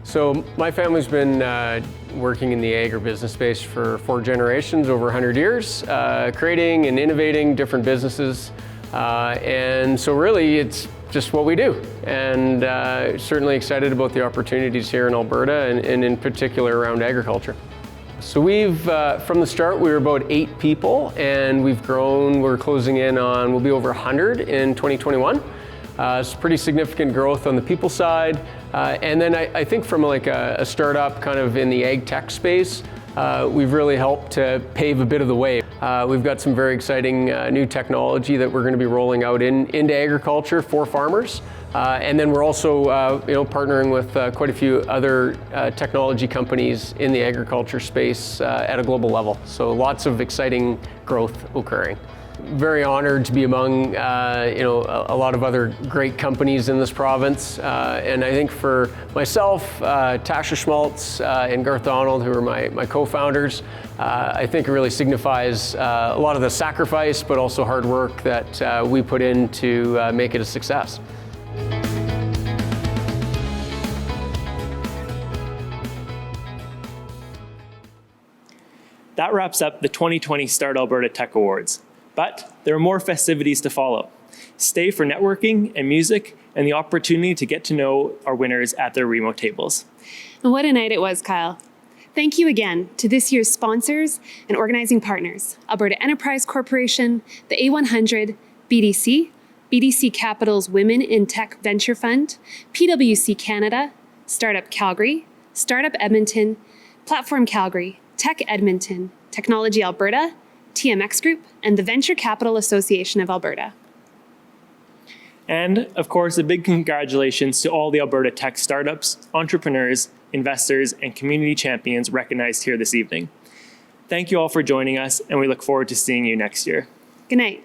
So my family's been working in the agribusiness space for 4 generations, over 100 years, creating and innovating different businesses, and so really it's just what we do, and certainly excited about the opportunities here in Alberta and in particular around agriculture. So we've, from the start, we were about 8 people, and we've grown. We're closing in on, we'll be over 100 in 2021. It's pretty significant growth on the people side. And then I think from like a startup kind of in the ag tech space, we've really helped to pave a bit of the way. We've got some very exciting new technology that we're going to be rolling out into agriculture for farmers. And then we're also partnering with quite a few other technology companies in the agriculture space at a global level. So lots of exciting growth occurring. Very honored to be among a lot of other great companies in this province, and I think for myself, Tasha Schmaltz and Garth Donald, who are my co-founders, I think it really signifies a lot of the sacrifice but also hard work that we put in to make it a success. That wraps up the 2020 Start Alberta Tech Awards. But there are more festivities to follow. Stay for networking and music and the opportunity to get to know our winners at their remote tables. And what a night it was, Kyle. Thank you again to this year's sponsors and organizing partners, Alberta Enterprise Corporation, the A100, BDC Capital's Women in Tech Venture Fund, PwC Canada, Startup Calgary, Startup Edmonton, Platform Calgary, Tech Edmonton, Technology Alberta, TMX Group, and the Venture Capital Association of Alberta. And of course, a big congratulations to all the Alberta tech startups, entrepreneurs, investors, and community champions recognized here this evening. Thank you all for joining us, and we look forward to seeing you next year. Good night.